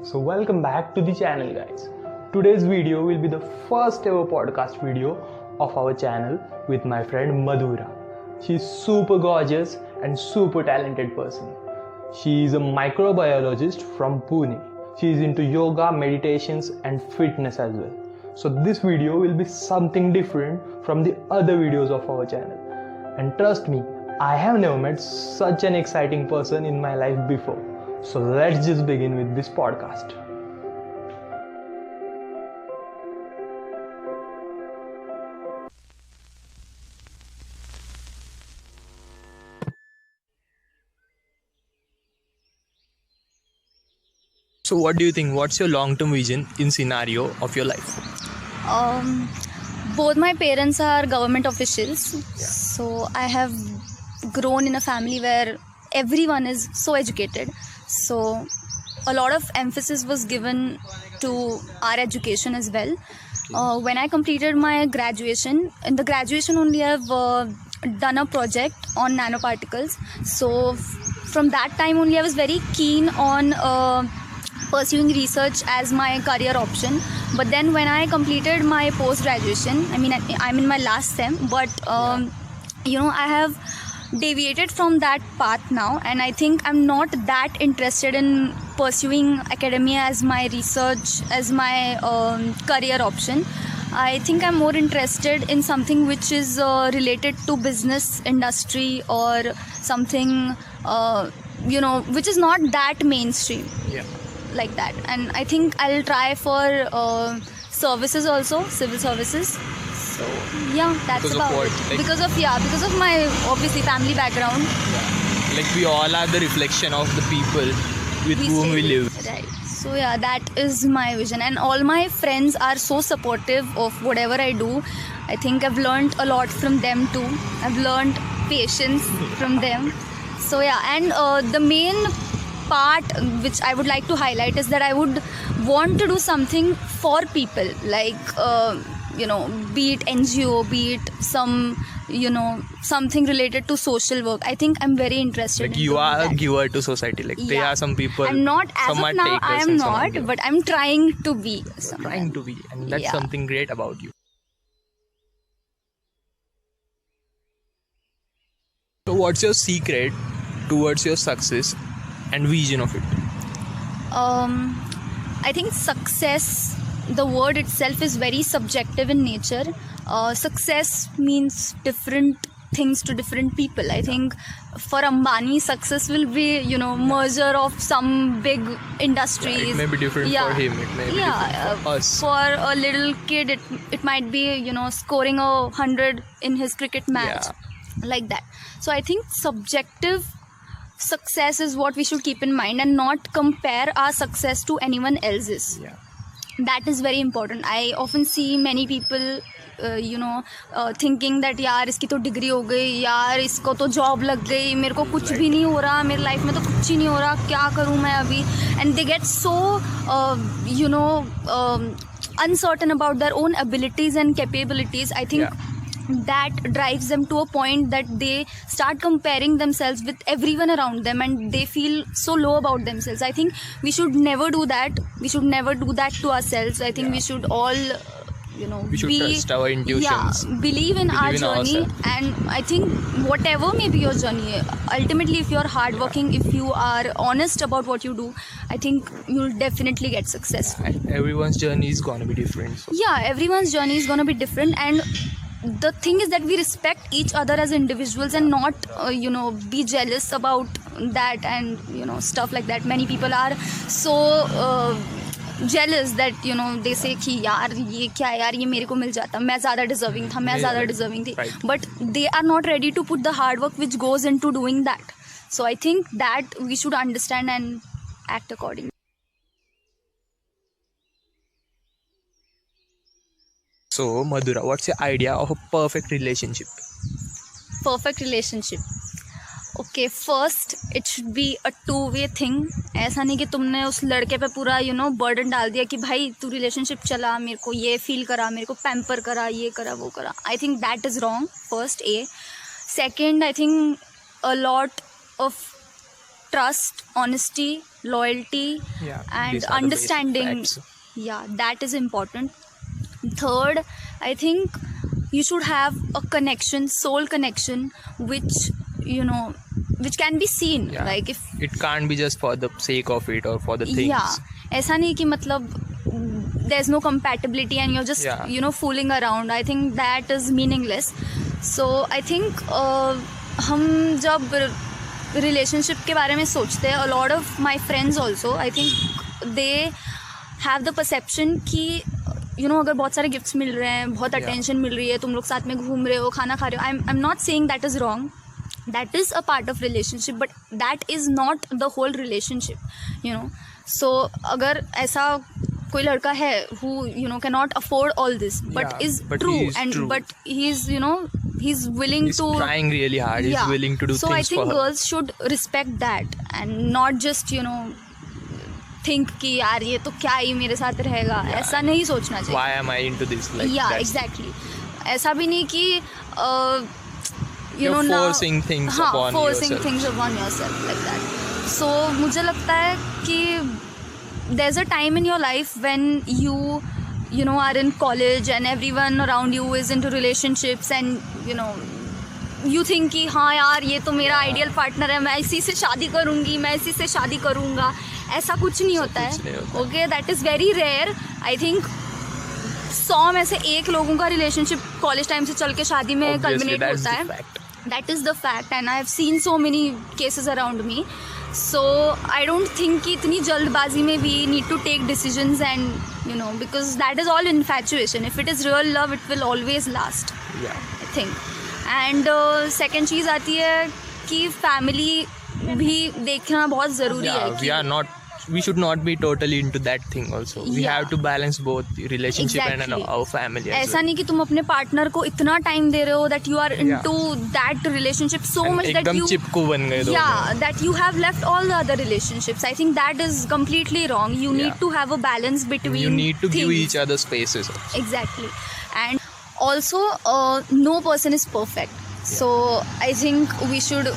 So welcome back to the channel, guys. Today's video will be the first ever podcast video of our channel with my friend Madhura. She's super gorgeous and super talented person. She is a microbiologist from Pune. She is into yoga, meditations and fitness as well. So this video will be something different from the other videos of our channel. And trust me, I have never met such an exciting person in my life before. So let's just begin with this podcast. So what do you think? What's your long-term vision in scenario of your life? Both my parents are government officials, so I have grown in a family where everyone is so educated. So a lot of emphasis was given to our education as well. When I completed my graduation, in the graduation only I've done a project on nanoparticles. So from that time only I was very keen on pursuing research as my career option. But then when I completed my post-graduation, I'm in my last sem, but I have deviated from that path now, and I think I'm not that interested in pursuing academia as my research, as my career option. I think I'm more interested in something which is related to business industry or something which is not that mainstream. Like that. And I think I'll try for services also, civil services. So yeah, that's Because about of what? it. Like, Because of my obviously family background. Like we all are the reflection of the people with whom we live. Right. So yeah, that is my vision, and all my friends are so supportive of whatever I do. I think I've learned a lot from them too. I've learned patience from them. So yeah, and the main part which I would like to highlight is that I would want to do something for people, like be it NGO, be it some something related to social work. I think I'm very interested. Like in you doing are that. a giver to society. Like there are some people. I'm not as some of are now. takers I am and some are not, givers. but I'm trying to be. Trying to be, and that's Yeah. something great about you. So what's your secret towards your success and vision of it? I think success, the word itself is very subjective in nature. Success means different things to different people. I think for Ambani, success will be merger of some big industries. Yeah, it may be different for him. It may be different for us. For a little kid, it might be scoring 100 in his cricket match, like that. So I think subjective success is what we should keep in mind, and not compare our success to anyone else's. That is very important. I often see many people thinking that यार इसकी तो degree हो गई, यार इसको तो job लग गई, मेरे को कुछ भी नहीं हो रहा, मेरी लाइफ में तो कुछ ही नहीं हो रहा, क्या करूँ मैं अभी. And they get so uncertain about their own abilities and capabilities. I think that drives them to a point that they start comparing themselves with everyone around them, and they feel so low about themselves. I think we should never do that. We should never do that to ourselves. I think we should all we should trust our intuitions. Believe in our journey. And I think whatever may be your journey, ultimately if you're hardworking, if you are honest about what you do, I think you'll definitely get successful. And everyone's journey is gonna be different. So. Yeah, everyone's journey is gonna be different, and the thing is that we respect each other as individuals and not be jealous about that and stuff like that. Many people are so jealous that they say कि यार ये क्या यार, ये मेरे को मिल जाता, मैं ज़्यादा deserving था, मैं ज़्यादा deserving थी. But they are not ready to put the hard work which goes into doing that. So I think that we should understand and act accordingly. So Madhura, what's your idea of a perfect relationship? Perfect relationship. Okay, first it should be a two-way thing. ऐसा नहीं कि तुमने उस लड़के पे पूरा burden डाल दिया कि भाई तू रिलेशनशिप चला, मेरे को ये फील करा, मेरे को पैम्पर करा, ये करा, वो करा. I think that is wrong. First, A. Second, I think a lot of trust, honesty, loyalty, Yeah, and these are the basic understanding. facts. Yeah, that is important. Third, I think you should have a connection, soul connection, which which can be seen. Yeah. Like if It can't be just for the sake of it or for the things. yeah, ऐसा नहीं कि मतलब there's no compatibility and you're just Yeah. fooling around. I think that is meaningless. So I think हम जब relationship के बारे में सोचते हैं, a lot of my friends also, I think they have the perception कि अगर बहुत सारे गिफ्ट्स मिल रहे हैं, बहुत अटेंशन मिल रही है, तुम लोग साथ में घूम रहे हो, खाना खा रहे हो, आई am not saying that is wrong. That is a part of relationship, but that is not the whole relationship. So अगर ऐसा कोई लड़का है who cannot afford all this, but Yeah, is but true, he is and true. but he's willing He's to trying really hard. He's yeah. willing to do so things I think for her. girls should respect that and not just think कि यार ये तो क्या ही मेरे साथ रहेगा. Yeah. ऐसा नहीं सोचना चाहिए. Why am I into this? Like yeah, that's- exactly. ऐसा भी नहीं कि You're now- forcing things हाँ, upon forcing yourself. things upon yourself like that. So मुझे लगता है कि there's a time in your life when you are in college and everyone around you is into relationships and you think कि हाँ यार ये तो मेरा ideal partner है, मैं इसी से शादी करूँगी, मैं इसी से शादी करूँगा. ऐसा कुछ नहीं होता है. Okay, that is very rare. I think 100 में से 1 लोगों का रिलेशनशिप कॉलेज टाइम से चल के शादी में Obviously, कल्मिनेट that's होता the है. fact. That is the fact and I have seen so many cases around me. So I don't think कि इतनी जल्दबाजी में we need to take decisions and because that is all infatuation. If it is real love, it will always last, Yeah. I think. And second चीज़ आती है कि family भी देखना बहुत ज़रूरी है. Yeah, we should not be totally into that thing also. We Yeah. have to balance both the relationship and Exactly. our family as ऐसा well. नहीं कि तुम अपने पार्टनर को इतना टाइम दे रहे हो that you are into that relationship so And much that एकदम you चिपकू बन गए दोनों. yeah that you have left all the other relationships. I think that is completely wrong. You Yeah. need to have a balance between You need to give things. each other spaces. Exactly. And also no person is perfect. So I think we should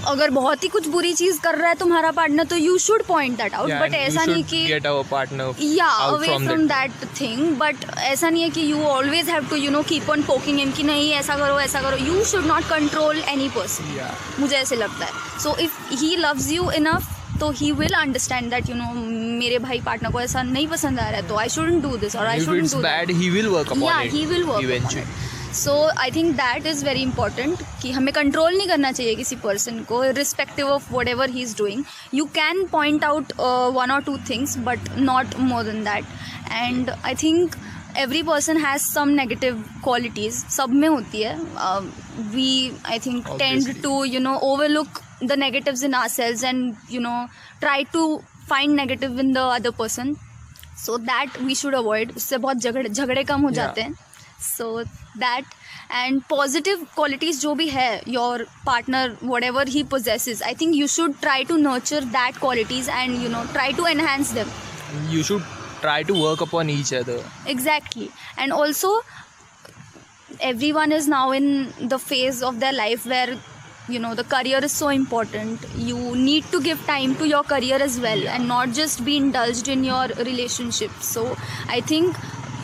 अगर बहुत ही कुछ बुरी चीज़ कर रहा है तुम्हारा partner तो you should point that out. Yeah, but and we ऐसा नहीं should कि get our partner yeah out away from from that. that thing. But ऐसा नहीं है कि you always have to keep on poking him कि नहीं ऐसा करो ऐसा करो. You should not control any person. Yeah. मुझे ऐसे लगता है. So if he loves you enough तो he will understand that मेरे भाई पार्टनर को ऐसा नहीं पसंद आ रहा है तो I shouldn't do this or I If shouldn't it's do that. bad, he will work upon Yeah, it. he will work eventually. upon it. So I think that is very important कि हमें control नहीं करना चाहिए किसी person को irrespective of whatever he is doing. You can point out 1 or 2 things but not more than that. And I think every person has some negative qualities. सब में होती है. We I think Obviously. tend to overlook the negatives in ourselves and try to find negative in the other person. So that we should avoid. उससे बहुत झगड़े कम हो जाते हैं. So that and positive qualities जो भी है your partner whatever he possesses, I think you should try to nurture that qualities and try to enhance them. You should try to work upon each other. Exactly. And also everyone is now in the phase of their life where the career is so important. You need to give time to your career as well and not just be indulged in your relationship. So I think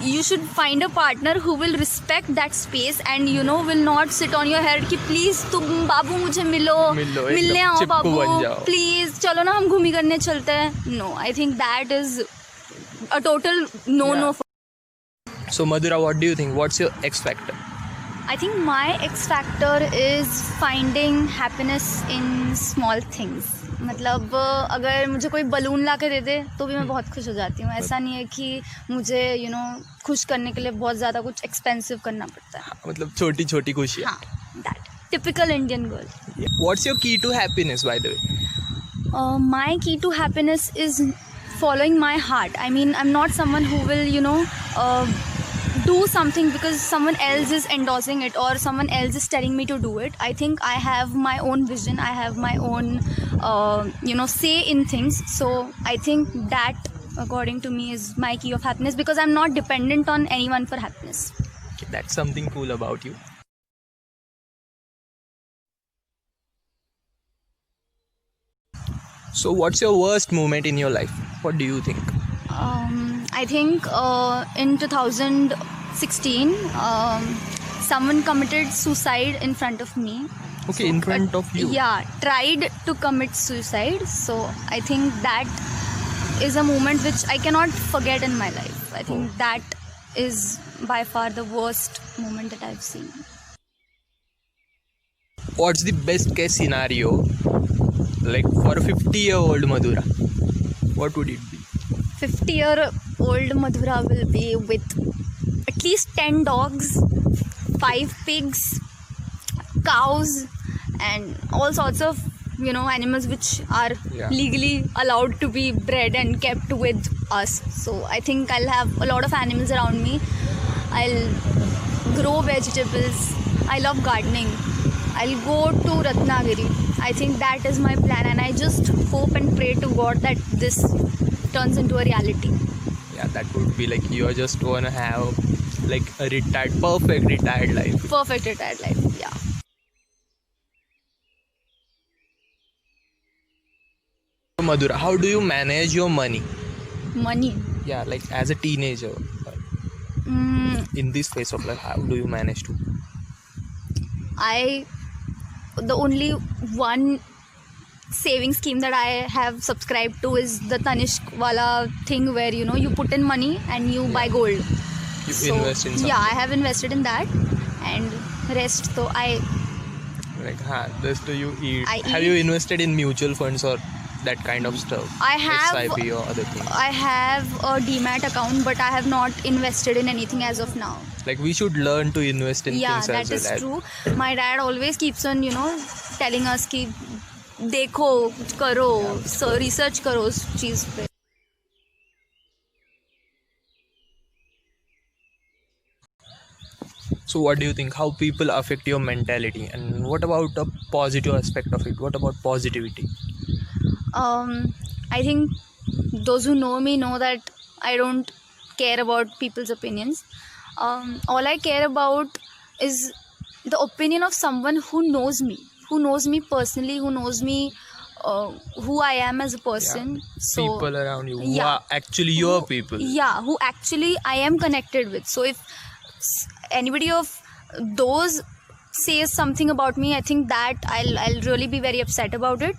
you should find a partner who will respect that space and will not sit on your head कि please तुम बाबू मुझे मिलो मिलने आओ चिपकू बन बाबू जाओ. Please चलो ना हम घूमी करने चलते हैं. No, I think that is a total no Yeah. for. So Madhura, what do you think? What's your X factor? I think my X factor is finding happiness in small things. मतलब अगर मुझे कोई balloon ला के दे दे तो भी मैं बहुत खुश हो जाती हूँ. ऐसा नहीं है कि मुझे खुश करने के लिए बहुत ज़्यादा कुछ एक्सपेंसिव करना पड़ता है. मतलब छोटी छोटी खुशियाँ. हाँ, that typical Indian girl. What's your key to happiness, by the way? My key to happiness is following my heart. I mean, I'm not someone who will do something because someone else is endorsing it or someone else is telling me to do it. I think I have my own vision. I have my own say in things. So I think that according to me is my key of happiness because I'm not dependent on anyone for happiness. Okay, that's something cool about you. So what's your worst moment in your life? What do you think? I think in 2016, someone committed suicide in front of me. Okay, in front of you. Yeah, tried to commit suicide. So I think that is a moment which I cannot forget in my life. I think that is by far the worst moment that I've seen. What's the best case scenario, like for a 50-year-old Madhura? What would it be? 50-year-old Madhura will be with at least 10 dogs, 5 pigs, cows, and all sorts of animals which are legally allowed to be bred and kept with us. So I think I'll have a lot of animals around me. I'll grow vegetables. I love gardening. I'll go to Ratnagiri. I think that is my plan, and I just hope and pray to God that this turns into a reality. Yeah, that would be like you're just gonna have like a perfect retired life. Perfect retired life, yeah. Madhura, how do you manage your money? Money? Yeah, like as a teenager. In this phase of life, how do you manage to? The only one saving scheme that I have subscribed to is the Tanishq wala thing where you put in money and you buy gold. You invest in something. Yeah, I have invested in that, and rest so I this do you eat? Have eat. You invested in mutual funds or that kind of stuff? I have SIP or other things? I have a Demat account, but I have not invested in anything as of now. Like we should learn to invest in Yeah, things that as is well. true. My dad always keeps on telling us कि देखो कुछ करो, so research करो उस चीज पे. So what do you think? How people affect your mentality, and what about a positive aspect of it? What about positivity? I think those who know me know that I don't care about people's opinions. All I care about is the opinion of someone who knows me personally, who knows me, who I am as a person. Yeah. So people around you who are actually your people. Yeah, who actually I am connected with. So if anybody of those says something about me, I think that I'll really be very upset about it.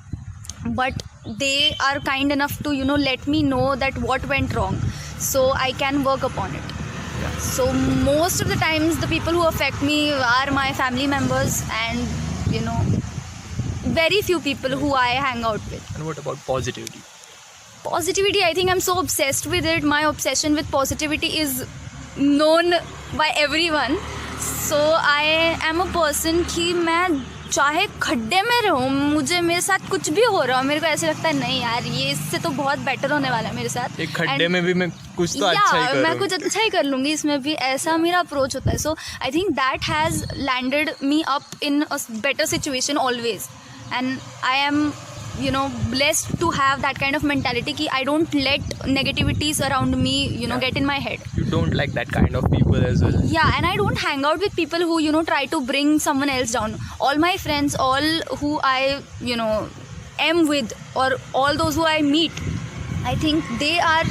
But they are kind enough to let me know that what went wrong, so I can work upon it. Yeah. So most of the times the people who affect me are my family members and very few people who I hang out with. And what about positivity? Positivity, I think I'm so obsessed with it. My obsession with positivity is known by everyone. So I am a person कि मैं चाहे खड्डे में रहूँ, मुझे मेरे साथ कुछ भी हो रहा हो, मेरे को ऐसे लगता है नहीं यार ये इससे तो बहुत बेटर होने वाला है मेरे साथ. एक खड्डे में भी मैं कुछ तो अच्छा ही करूँगी. मैं कुछ अच्छा ही कर लूँगी इसमें भी, ऐसा मेरा अप्रोच होता है. So I think that has landed me up in a better situation always, and I am blessed to have that kind of mentality कि I don't let negativities around me get in my head. You don't like that kind of people as well. Yeah, and I don't hang out with people who try to bring someone else down. All my friends, all who I am with, or all those who I meet, I think they are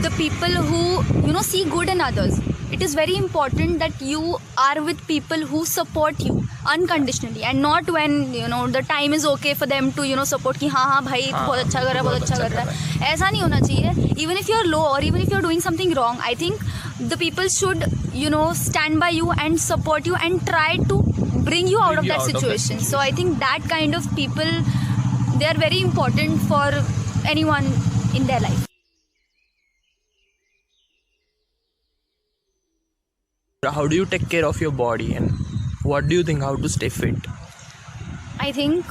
the people who see good in others. It is very important that you are with people who support you unconditionally, and not when the time is okay for them to support कि हाँ भाई बहुत अच्छा कर रहा है. ऐसा नहीं होना चाहिए. Even if you're low or even if you're doing something wrong, I think the people should stand by you and support you and try to bring you out of that situation. So I think that kind of people, they are very important for anyone in their life. How do you take care of your body, and what do you think how to stay fit? I think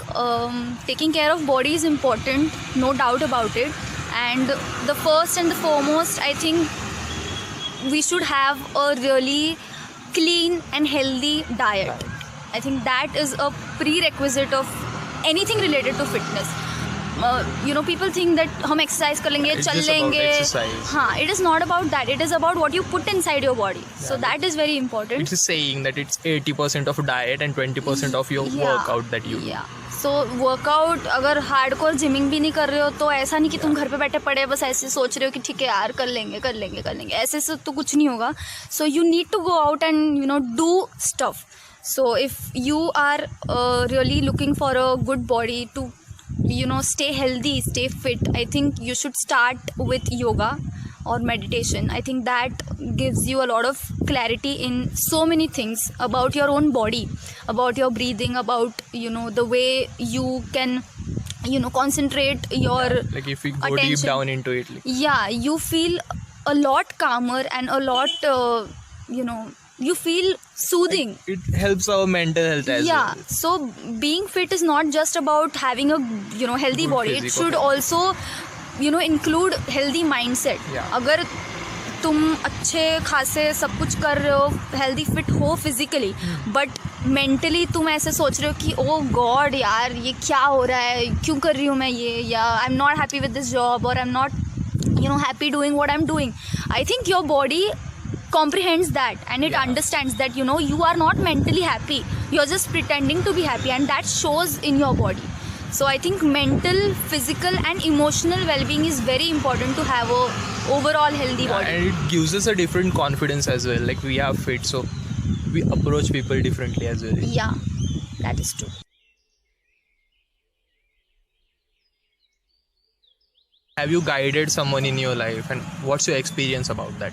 taking care of body is important, no doubt about it. And the first and the foremost, I think we should have a really clean and healthy diet. I think that is a prerequisite of anything related to fitness. People think that हम exercise कर लेंगे, चल लेंगे. हाँ, it is not about that. It is about what you put inside your body. So that is very important. It's saying that it's 80% of diet and 20% of your workout that you do. Yeah. So workout अगर hardcore gymming भी नहीं कर रहे हो तो ऐसा नहीं कि तुम घर पे बैठे पड़े बस ऐसे सोच रहे हो कि ठीक है यार कर लेंगे ऐसे से तो कुछ नहीं होगा. So you need to go out and do stuff. So if you are really looking for a good body to stay healthy, stay fit, I think you should start with yoga or meditation. I think that gives you a lot of clarity in so many things about your own body, about your breathing, about the way you can concentrate your like if we go attention. deep down into it, like, Yeah, you feel a lot calmer and a lot you feel soothing. it helps our mental health as Yeah, well. so being fit is not just about having a healthy Good body. It physique, should okay. also include healthy mindset. Yeah. अगर तुम अच्छे खासे सब कुछ कर रहे हो, healthy fit हो फिजिकली, बट मेंटली तुम ऐसे सोच रहे हो कि ओ गॉड यार ये क्या हो रहा है, क्यों कर रही हूँ मैं ये, या I am not happy with this job और I am not happy doing what I'm doing. I think your body comprehends that and it understands that you are not mentally happy, you're just pretending to be happy, and that shows in your body. So I think mental, physical and emotional well-being is very important to have a overall healthy body. And it gives us a different confidence as well, like we are fit, so we approach people differently as well. Yeah, that is true. Have you guided someone in your life, and what's your experience about that?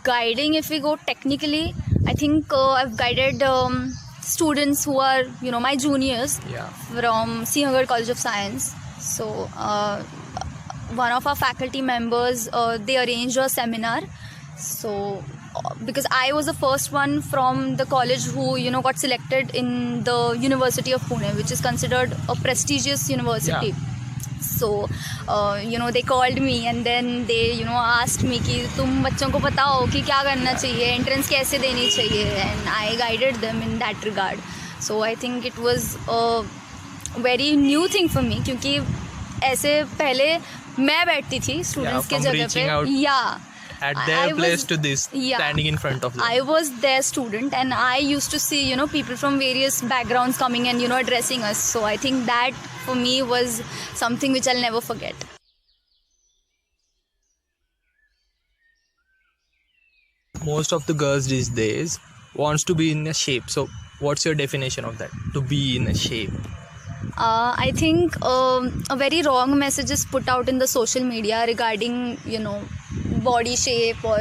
Guiding, if we go technically, I think I've guided students who are my juniors from Sinhagad College of Science. So one of our faculty members, they arranged a seminar. So because I was the first one from the college who got selected in the University of Pune, which is considered a prestigious university. So they called me and then they asked me कि तुम बच्चों को बताओ कि क्या करना चाहिए, entrance कैसे देनी चाहिए, and I guided them in that regard. So I think it was a very new thing for me, क्योंकि ऐसे पहले मैं बैठती थी स्टूडेंट्स के जगह पे, at their place to this, standing in front of them. I was their student and I used to see people from various backgrounds coming and addressing us. So I think that for me was something which I'll never forget. Most of the girls these days wants to be in a shape. So what's your definition of that, to be in a shape? I think a very wrong message is put out in the social media regarding body shape or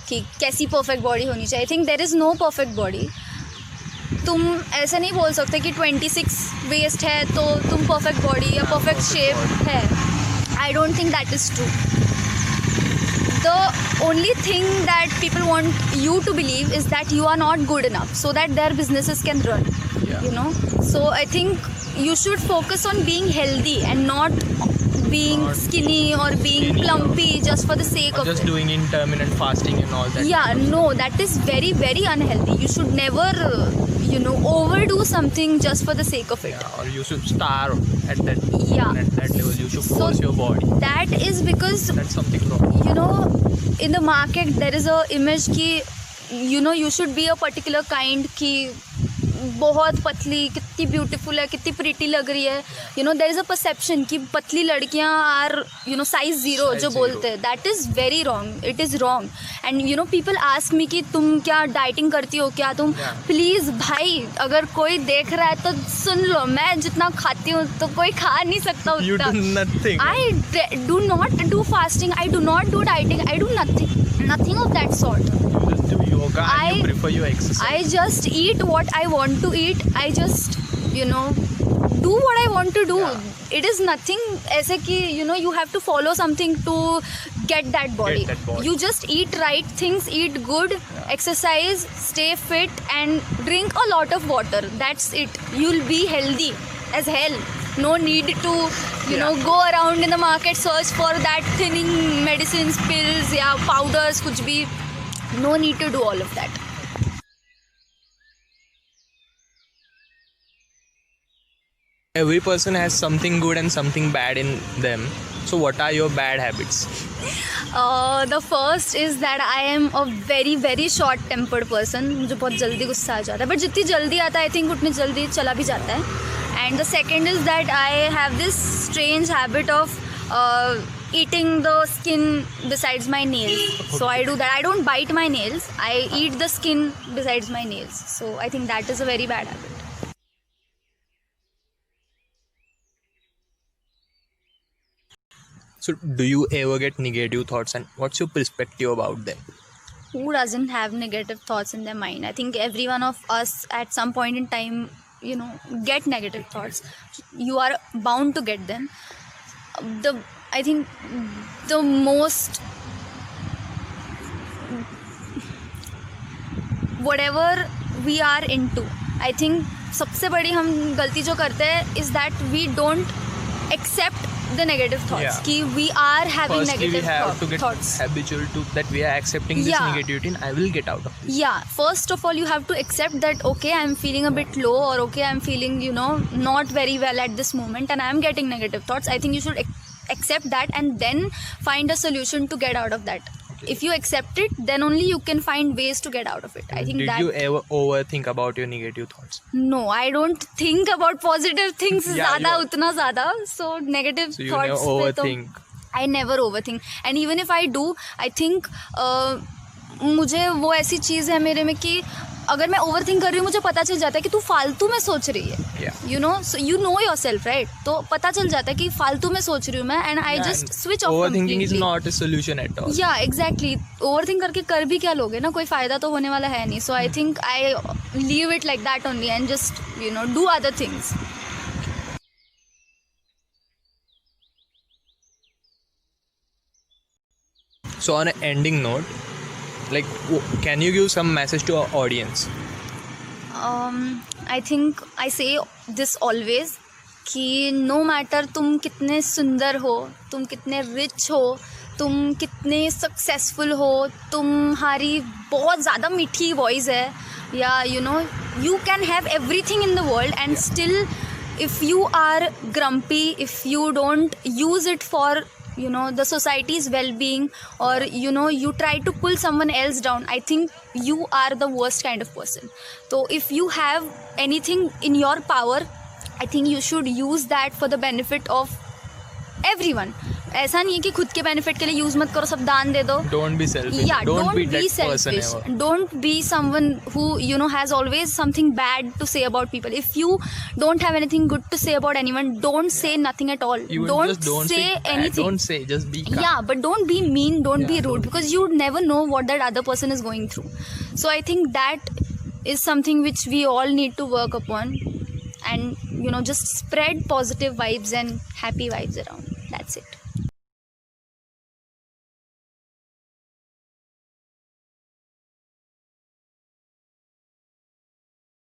कि कैसी perfect body होनी चाहिए. I think there is no perfect body. तुम ऐसा नहीं बोल सकते कि 26 waist है तो तुम perfect body या perfect shape है. I don't think that is true. The only thing that people want you to believe is that you are not good enough so that their businesses can run. So I think you should focus on being healthy and not being skinny or being plumpy just for the sake of just it. doing intermittent fasting and all that. Yeah, no, that is very, very unhealthy. You should never overdo something just for the sake of it. Or you should starve at that at that level. You should force your body. That is because that's something wrong. In the market there is a image ki you should be a particular kind ki बहुत पतली कितनी beautiful है, कितनी pretty लग रही है. There is a perception कि पतली लड़कियां आर साइज 0 जो बोलते हैं. That is very wrong. It is wrong. And people ask me कि तुम क्या डाइटिंग करती हो क्या तुम. प्लीज़ भाई, अगर कोई देख रहा है तो सुन लो, मैं जितना खाती हूँ तो कोई खा नहीं सकता उतना. I do not do fasting, I do not do dieting, I do nothing of that sort. You just do yoga and you prefer your exercise. I just eat what I want to eat. I just do what I want to do. It is nothing ऐसे कि you have to follow something to get that body. You just eat right things, eat good, exercise, stay fit and drink a lot of water. That's it. You'll be healthy as hell. No need to go around in the market, search for that thinning medicines, pills, powders, कुछ भी. No need to do all of that. Every person has something good and something bad in them. So what are your bad habits? The first is that I am a very very short tempered person. मुझे बहुत जल्दी गुस्सा आ जाता है, but जितनी जल्दी आता है I think उतनी जल्दी चला भी जाता है. And the second is that I have this strange habit of eating the skin besides my nails. So I do that. I don't bite my nails. I eat the skin besides my nails. So I think that is a very bad habit. So do you ever get negative thoughts, and what's your perspective about them? Who doesn't have negative thoughts in their mind? I think every one of us at some point in time, get negative thoughts. You are bound to get them. I think the most, whatever we are into, I think सबसे बड़ी हम गलती जो करते हैं is that we don't accept the negative thoughts. Yeah. कि we are having Firstly, negative we have to get thoughts. habitual to that we are accepting this Yeah. negativity and I will get out of this. Yeah, first of all you have to accept that okay, I'm feeling a bit low, or okay, I'm feeling not very well at this moment and I'm getting negative thoughts. I think you should accept that and then find a solution to get out of that. If you accept it, then only you can find ways to get out of it. I think Did that you ever overthink about your negative thoughts? no, I don't think about positive things Yeah, ज़्यादा you- उतना ज़्यादा. So negative So you thoughts never पे तो overthink. I never overthink. And even if I do, I think मुझे वो ऐसी चीज़ है मेरे में कि अगर मैं ओवरथिंक कर रही हूँ मुझे पता चल जाता है कि तू फालतू में सोच रही है. Yeah. So you know yourself, right? तो पता चल जाता है कि फालतू में सोच रही हूँ मैं, and I just And switch off overthinking is completely. not a solution at all. Yeah, exactly. Overthink करके कर भी क्या लोगे ना, कोई फ़ायदा तो होने वाला है नहीं. So I think I leave it like that only and just do other things. So on an ending note, like, can you give some message to our audience? I think I say this always कि no matter तुम कितने सुंदर हो, तुम कितने rich हो, तुम कितने सक्सेसफुल हो, तुम्हारी बहुत ज़्यादा मीठी वॉइस है, या you can have everything in the world and still if you are grumpy, if you don't use it for the society's well-being, or you try to pull someone else down, I think you are the worst kind of person. So if you have anything in your power, I think you should use that for the benefit of everyone. ऐसा नहीं है कि खुद के benefit के लिए use मत करो, सब दान दे दो. Don't be selfish. Yeah, don't be be that selfish. person ever. Don't be someone who has always something bad to say about people. If you don't have anything good to say about anyone, don't say nothing at all. Even Don't just say bad. anything. Don't say, just be calm. Yeah, but don't be mean, don't be Yeah, rude, because you never know what that other person is going through. So I think that is something which we all need to work upon, and just spread positive vibes and happy vibes around. That's it.